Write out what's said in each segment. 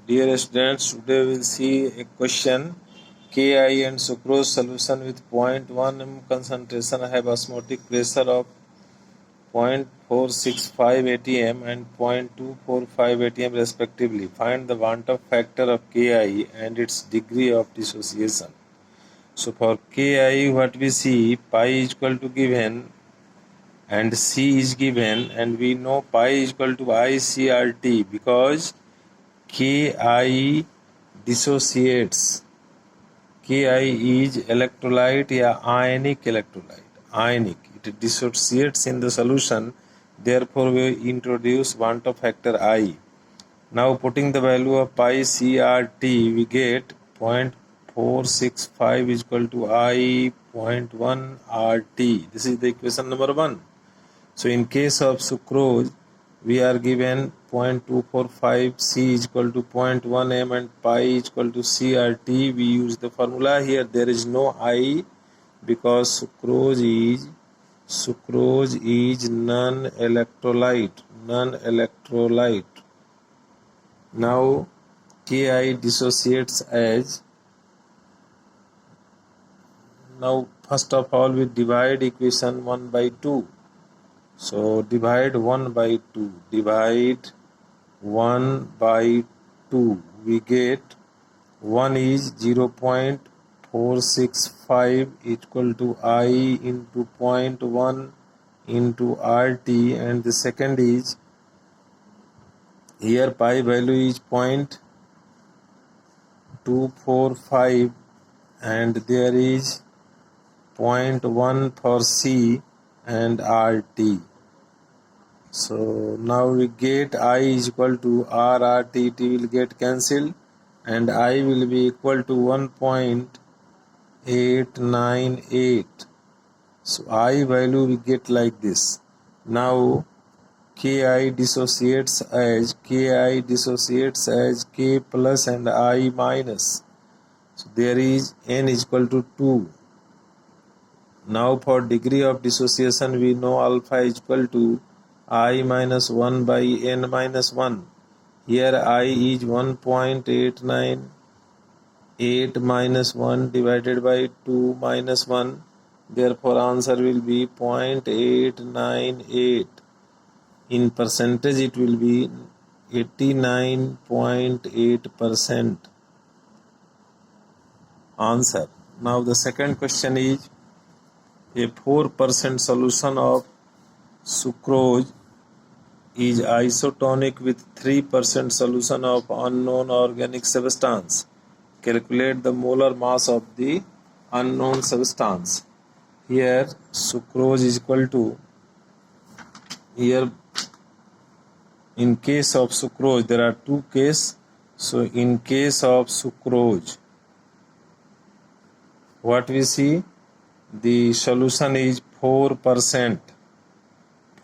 Dear students, today we will see a question. Ki and sucrose solution with 0.1 m concentration have osmotic pressure of 0.465 atm and 0.245 atm respectively. Find the Van't factor of Ki and its degree of dissociation. So for Ki, what we see, pi is equal to given and C is given, and we know pi is equal to ICRT because Ki dissociates. Ki is electrolyte या ionic electrolyte. Ionic. It dissociates in the solution. Therefore, we introduce Van't factor I. Now, putting the value of pi CRT, we get 0.465 is equal to I 0.1 RT. This is the equation number 1. So, in case of sucrose, we are given 0.245 C is equal to 0.1 M and pi is equal to CRT. We use the formula here. There is no I because sucrose is non-electrolyte. Now Ki dissociates as. Now first of all we divide equation 1 by 2. So divide 1 by 2. Divide 1 by 2. We get 1 is 0.465 equal to I into 0.1 into RT, and the second is here pi value is 0.245 and there is 0.1 for C and RT. So now we get I is equal to RRT will get cancelled and I will be equal to 1.898. So I value we get like this. Now Ki dissociates as Ki K plus and I minus. So there is N is equal to 2. Now for degree of dissociation we know alpha is equal to I minus 1 by N minus 1. Here I is 1.89. 8 minus 1 divided by 2 minus 1. Therefore answer will be 0.898. In percentage it will be 89.8%. Answer. Now the second question is a 4% solution of sucrose is isotonic with 3% solution of unknown organic substance. Calculate the molar mass of the unknown substance. Here sucrose is equal to, here in case of sucrose there are two cases. So in case of sucrose, what we see, the solution is 4%.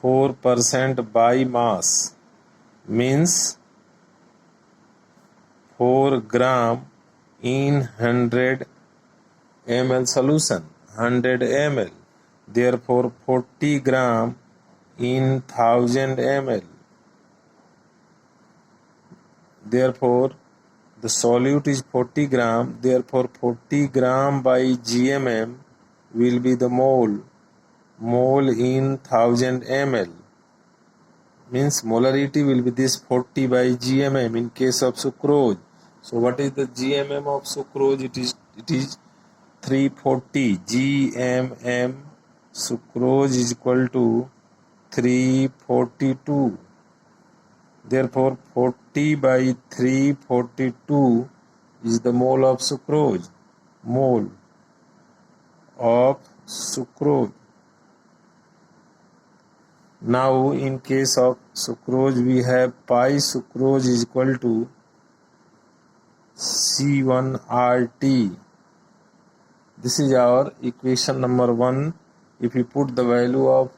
4% by mass means 4 gram in 100 ml solution, 100 ml. Therefore 40 gram in 1000 ml. Therefore the solute is 40 gram. Therefore 40 gram by GMM will be the mole in 1000 ml. Means molarity will be this 40 by GMM in case of sucrose. So what is the GMM of sucrose? It is 340 GMM. Sucrose is equal to 342. Therefore 40 by 342 is the mole of sucrose. Mole of sucrose. Now in case of sucrose we have pi sucrose is equal to C1RT. This is our equation number 1. If we put the value of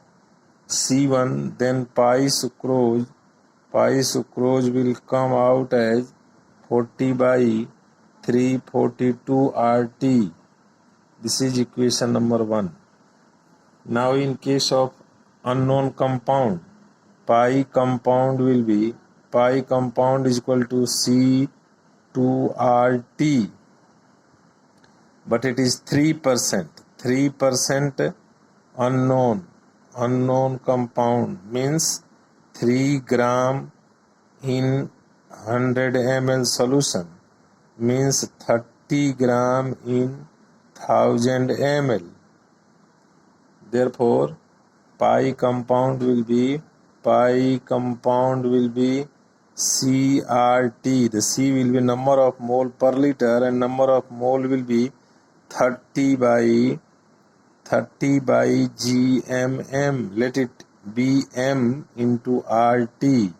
C1, then pi sucrose will come out as 40 by 342 RT. This is equation number 1. Now in case of unknown compound, pi compound is equal to C 2RT, but it is 3%. 3% unknown compound means 3 gram in 100 ml solution means 30 gram in 1000 ml. Therefore, pi compound will be CRT. The C will be number of mole per liter and number of mole will be 30 by GMM. Let it be M into RT.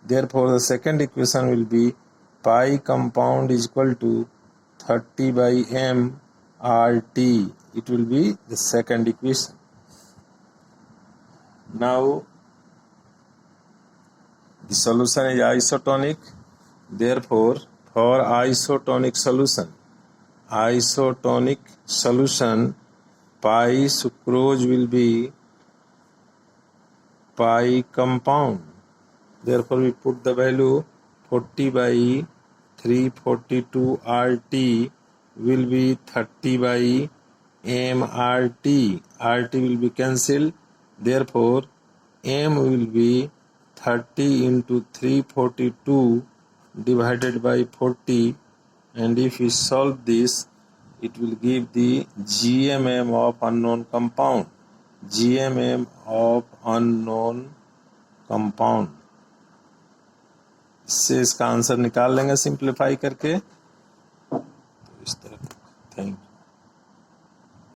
Therefore, the second equation will be pi compound is equal to 30 by M RT. It will be the second equation. Now, the solution is isotonic. Therefore, for isotonic solution, pi sucrose will be pi compound. Therefore, we put the value 40 by 342 RT will be 30 by MRT. RT will be cancelled. Therefore, M will be 30 into 342 divided by 40, and if we solve this, it will give the GMM of unknown compound. GMM of unknown compound. इससे इसका answer निकाल लेंगे simplify करके। इस तरह। Thank you.